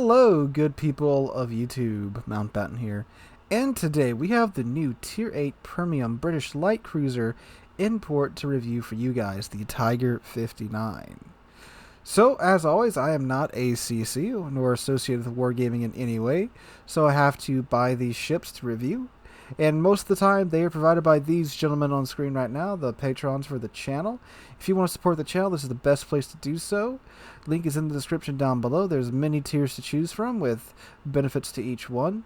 Hello, good people of YouTube. Mountbatten here. And today we have the new Tier 8 Premium British Light Cruiser in port to review for you guys, the Tiger 59. So, as always, I am not a CC nor associated with wargaming in any way, so I have to buy these ships to review. And most of the time, they are provided by these gentlemen on screen right now, the patrons for the channel. If you want to support the channel, this is the best place to do so. Link is in the description down below. There's many tiers to choose from with benefits to each one.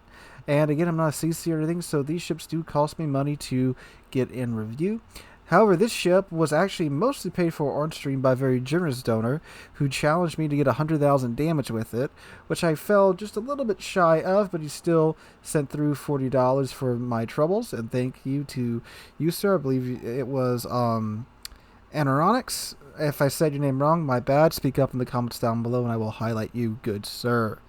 And again, I'm not a CC or anything, so these ships do cost me money to get in review. However, this ship was actually mostly paid for on stream by a very generous donor who challenged me to get 100,000 damage with it, which I fell just a little bit shy of, but he still sent through $40 for my troubles, and thank you to you, sir. I believe it was Anoronics. If I said your name wrong, my bad. Speak up in the comments down below and I will highlight you, good sir.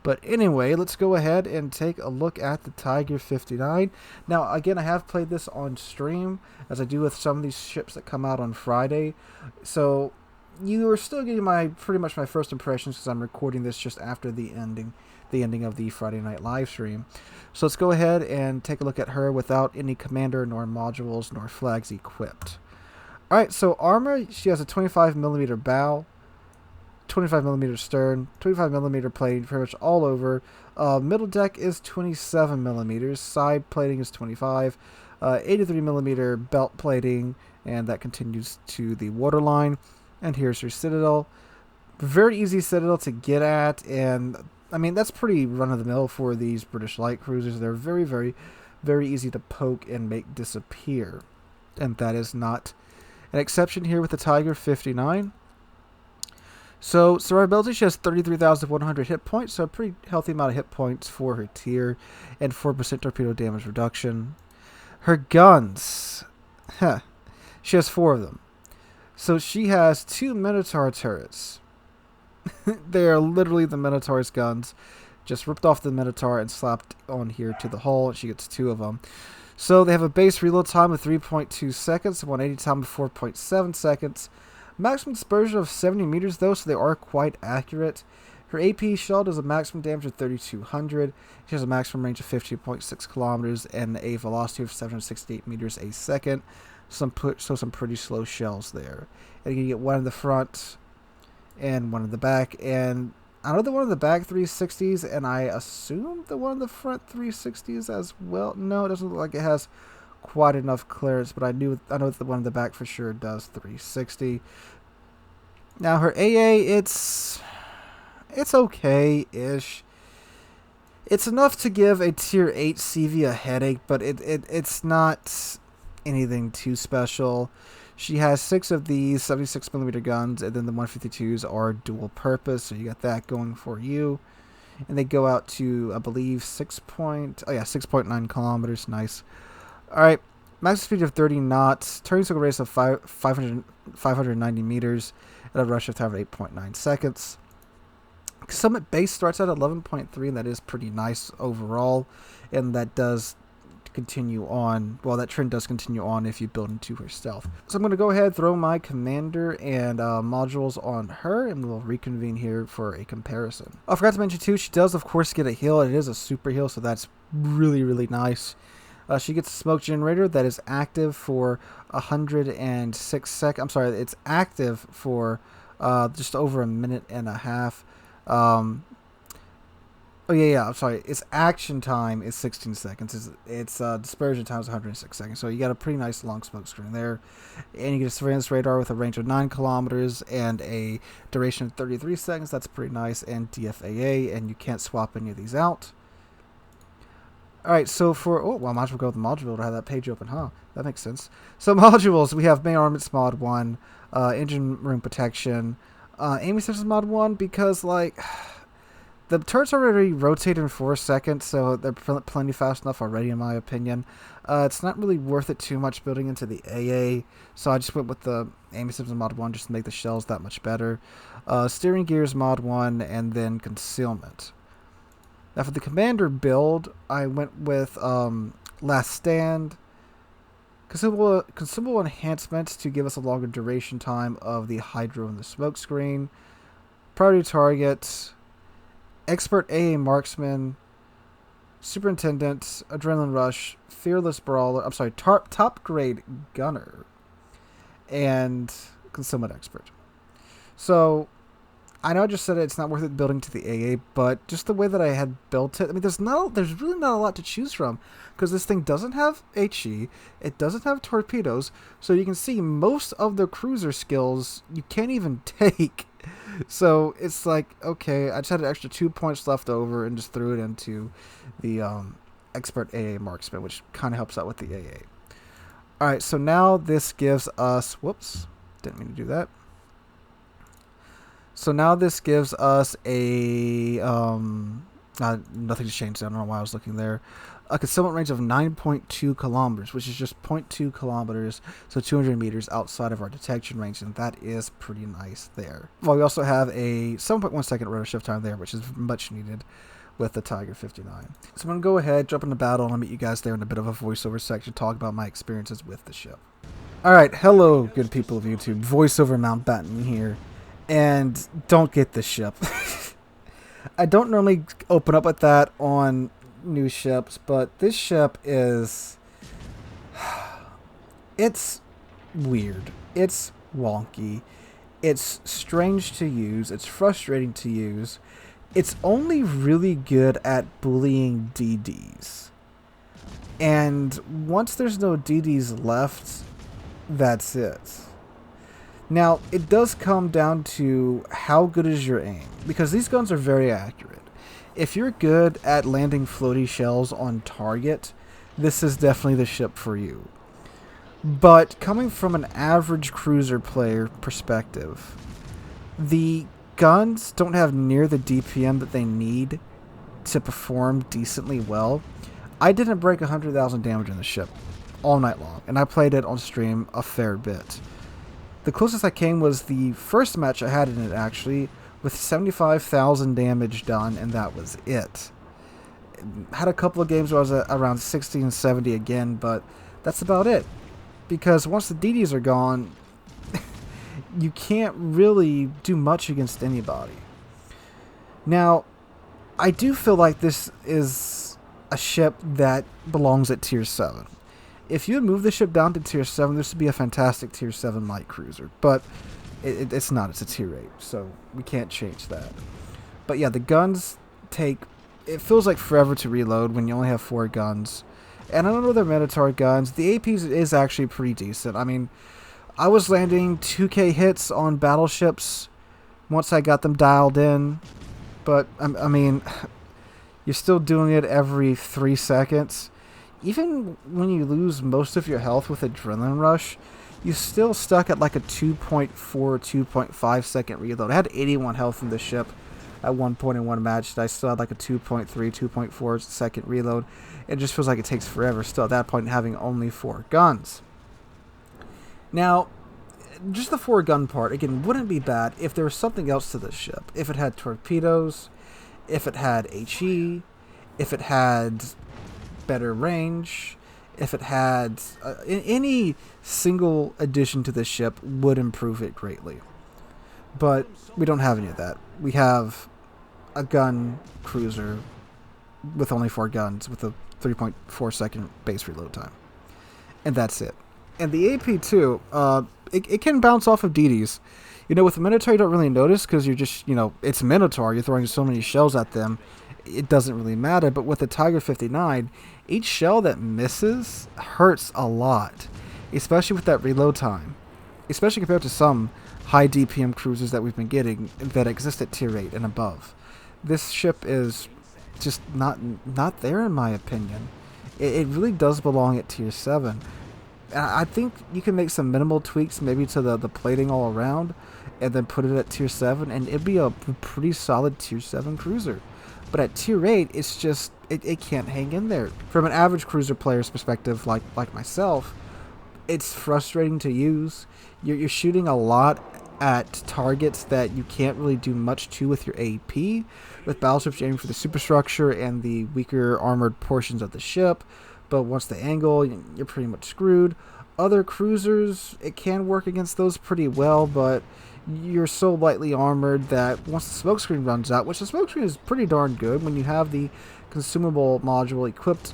But anyway, let's go ahead and take a look at the Tiger 59. Now, again, I have played this on stream, as I do with some of these ships that come out on Friday. So, you are still getting pretty much my first impressions, because I'm recording this just after the ending of the Friday night live stream. So let's go ahead and take a look at her without any commander, nor modules, nor flags equipped. Alright, so armor, she has a 25mm bow, 25mm stern, 25mm plating pretty much all over. Middle deck is 27mm, side plating is 25, 83mm belt plating, and that continues to the waterline. And here's your Citadel. Very easy Citadel to get at, and I mean, that's pretty run-of-the-mill for these British light cruisers. They're very, very, very easy to poke and make disappear. And that is not an exception here with the Tiger 59. So, survivability, she has 33,100 hit points, so a pretty healthy amount of hit points for her tier, and 4% torpedo damage reduction. Her guns, she has 4 of them. So she has 2 Minotaur turrets. They are literally the Minotaur's guns, just ripped off the Minotaur and slapped on here to the hull, and she gets 2 of them. So they have a base reload time of 3.2 seconds, 180 time of 4.7 seconds. Maximum dispersion of 70 meters though, so they are quite accurate. Her AP shell does a maximum damage of 3,200. She has a maximum range of 15.6 kilometers and a velocity of 768 meters a second. Some pretty slow shells there. And you get one in the front and one in the back. And I know the one in the back 360s, and I assume the one in the front 360s as well. No, it doesn't look like it has quite enough clearance, but I know that the one in the back for sure does 360. Now her AA, it's okay-ish. It's enough to give a tier 8 CV a headache, but it's not anything too special. She has 6 of these 76mm guns, and then the 152s are dual purpose, so you got that going for you. And they go out to, I believe, 6.9 kilometers. Nice. Alright, max speed of 30 knots, turning circle radius of 590 meters, and a rush of time of 8.9 seconds. Summit base starts at 11.3, and that is pretty nice overall, and that does continue on. Well, that trend does continue on if you build into her stealth. So I'm going to go ahead, throw my commander and modules on her, and we'll reconvene here for a comparison. I forgot to mention too, she does of course get a heal. It is a super heal, so that's really, really nice. She gets a smoke generator that is active for 106 seconds. I'm sorry, it's active for just over a minute and a half. I'm sorry. Its action time is 16 seconds. Its dispersion time is 106 seconds. So you got a pretty nice long smoke screen there. And you get a surveillance radar with a range of 9 kilometers and a duration of 33 seconds. That's pretty nice. And DFAA, and you can't swap any of these out. Alright, so might as well go with the module builder. I have that page open, huh? That makes sense. So modules, we have main armaments mod 1, engine room protection, aiming systems mod 1, because, like, the turrets already rotate in 4 seconds, so they're plenty fast enough already, in my opinion. It's not really worth it too much building into the AA, so I just went with the aiming systems mod 1 just to make the shells that much better. Steering gears mod 1, and then concealment. Now for the commander build, I went with Last Stand, consumable enhancements to give us a longer duration time of the hydro and the smoke screen, priority target, Expert AA Marksman, Superintendent, Adrenaline Rush, Fearless Brawler, top grade Gunner, and Concealment Expert. So, I know I just said it's not worth it building to the AA, but just the way that I had built it, I mean, there's really not a lot to choose from, because this thing doesn't have HE, it doesn't have torpedoes, so you can see most of the cruiser skills you can't even take. So it's like, okay, I just had an extra 2 points left over and just threw it into the Expert AA Marksman, which kind of helps out with the AA. Alright, so now this gives us, whoops, didn't mean to do that. So now this gives us a, nothing's changed, I don't know why I was looking there. A concealment range of 9.2 kilometers, which is just 0.2 kilometers, so 200 meters outside of our detection range, and that is pretty nice there. Well, we also have a 7.1 second rotor shift time there, which is much needed with the Tiger 59. So I'm going to go ahead, jump into battle, and I'll meet you guys there in a bit of a voiceover section, talk about my experiences with the ship. Alright, hello good people of YouTube, voiceover Mountbatten here. And don't get this ship. I don't normally open up with that on new ships, but this ship is... It's weird. It's wonky. It's strange to use. It's frustrating to use. It's only really good at bullying DDs. And once there's no DDs left, that's it. Now, it does come down to how good is your aim, because these guns are very accurate. If you're good at landing floaty shells on target, this is definitely the ship for you. But coming from an average cruiser player perspective, the guns don't have near the DPM that they need to perform decently well. I didn't break 100,000 damage in the ship all night long, and I played it on stream a fair bit. The closest I came was the first match I had in it, actually, with 75,000 damage done, and that was it. Had a couple of games where I was at around 60 and 70 again, but that's about it. Because once the DDs are gone, you can't really do much against anybody. Now, I do feel like this is a ship that belongs at Tier 7. If you had moved the ship down to Tier 7, this would be a fantastic Tier 7 light cruiser. But it's not. It's a Tier 8, so we can't change that. But yeah, the guns take... It feels like forever to reload when you only have 4 guns. And I don't know they're Minotaur guns. The APs is actually pretty decent. I mean, I was landing 2k hits on battleships once I got them dialed in. But, I mean, you're still doing it every 3 seconds. Even when you lose most of your health with Adrenaline Rush, you're still stuck at like a 2.4, 2.5 second reload. I had 81 health in the ship at one point in one match. I still had like a 2.3, 2.4 second reload. It just feels like it takes forever still at that point, having only 4 guns. Now, just the 4 gun part, again, wouldn't be bad if there was something else to this ship. If it had torpedoes, if it had HE, if it had better range, if it had any single addition to this ship would improve it greatly. But we don't have any of that. We have a gun cruiser with only 4 guns with a 3.4 second base reload time. And that's it. And the AP too, it can bounce off of DDs. You know, with the Minotaur you don't really notice because you're just, you know, it's Minotaur. You're throwing so many shells at them. It doesn't really matter. But with the Tiger 59, each shell that misses hurts a lot. Especially with that reload time. Especially compared to some high DPM cruisers that we've been getting that exist at Tier 8 and above. This ship is just not there in my opinion. It really does belong at Tier 7. I think you can make some minimal tweaks maybe to the plating all around and then put it at Tier 7 and it'd be a pretty solid Tier 7 cruiser. But at Tier 8, it's just, it can't hang in there. From an average cruiser player's perspective, like myself, it's frustrating to use. You're shooting a lot at targets that you can't really do much to with your AP. With battleships, you're aiming for the superstructure and the weaker armored portions of the ship. But once the angle, you're pretty much screwed. Other cruisers, it can work against those pretty well, but you're so lightly armored that once the smokescreen runs out, which the smokescreen is pretty darn good when you have the consumable module equipped.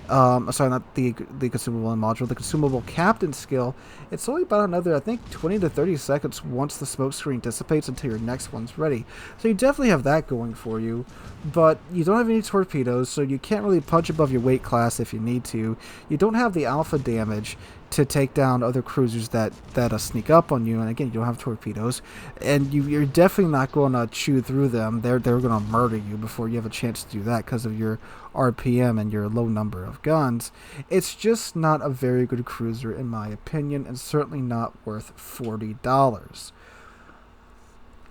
Sorry, not the consumable module, the consumable captain skill. It's only about another, I think, 20 to 30 seconds once the smokescreen dissipates until your next one's ready. So you definitely have that going for you, but you don't have any torpedoes, so you can't really punch above your weight class if you need to. You don't have the alpha damage to take down other cruisers that sneak up on you, and again, you don't have torpedoes, and you're definitely not going to chew through them. They're going to murder you before you have a chance to do that because of your RPM and your low number of guns. It's just not a very good cruiser in my opinion, and certainly not worth $40.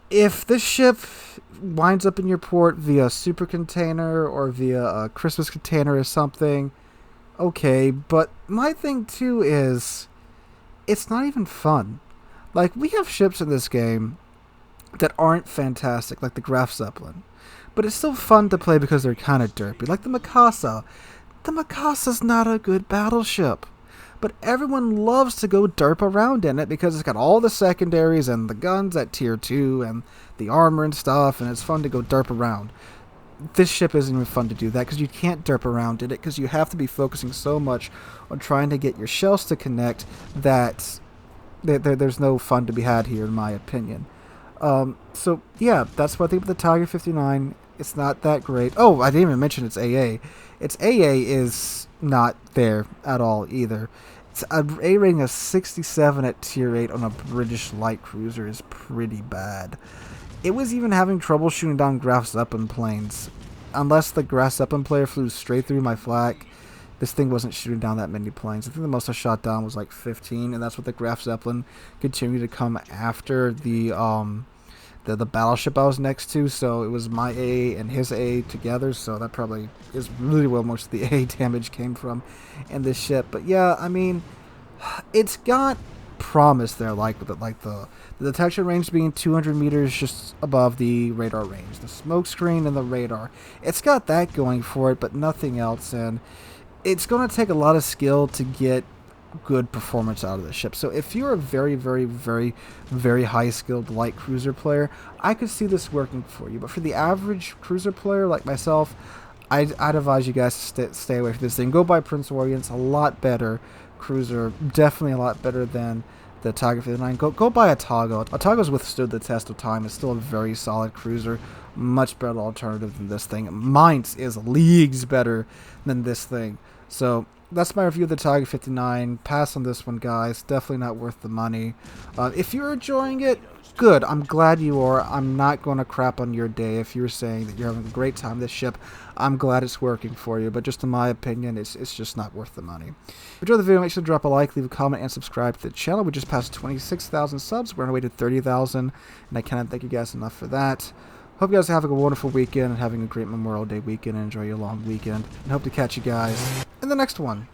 If this ship winds up in your port via super container or via a Christmas container or something, okay, but my thing too is it's not even fun. Like, we have ships in this game that aren't fantastic, like the Graf Zeppelin, but it's still fun to play because they're kind of derpy, like the Mikasa. The Mikasa's not a good battleship, but everyone loves to go derp around in it because it's got all the secondaries and the guns at tier 2 and the armor and stuff, and it's fun to go derp around. This ship isn't even fun to do that because you can't derp around in it because you have to be focusing so much on trying to get your shells to connect that there's no fun to be had here, in my opinion. So yeah, that's what I think of the Tiger 59. It's not that great. Oh, I didn't even mention its AA. Its AA is not there at all either. It's an A rating of 67 at tier 8 on a British light cruiser is pretty bad. It was even having trouble shooting down Graf Zeppelin planes. Unless the Graf Zeppelin player flew straight through my flak, this thing wasn't shooting down that many planes. I think the most I shot down was like 15, and that's what the Graf Zeppelin continued to come after the battleship I was next to. So it was my A and his A together, so that probably is really where most of the A damage came from in this ship. But yeah, I mean, it's got promise there, like the detection range being 200 meters just above the radar range, the smoke screen and the radar. It's got that going for it, but nothing else, and it's going to take a lot of skill to get good performance out of the ship. So if you're a very, very, very, very high skilled light cruiser player, I could see this working for you. But for the average cruiser player like myself, I'd advise you guys to stay away from this thing. Go buy Prince Orient's, a lot better cruiser, definitely a lot better than the Tiger 59. Go buy a Atago. Atago's withstood the test of time. It's still a very solid cruiser, much better alternative than this thing. Mine's is leagues better than this thing. So that's my review of the Tiger 59. Pass on this one, guys. Definitely not worth the money. If you're enjoying it, good. I'm glad you are. I'm not going to crap on your day if you're saying that you're having a great time with this ship. I'm glad it's working for you, but just in my opinion, it's just not worth the money. If you enjoyed the video, make sure to drop a like, leave a comment, and subscribe to the channel. We just passed 26,000 subs. We're on our way to 30,000, and I cannot thank you guys enough for that. Hope you guys are having a wonderful weekend and having a great Memorial Day weekend, and enjoy your long weekend. And hope to catch you guys in the next one.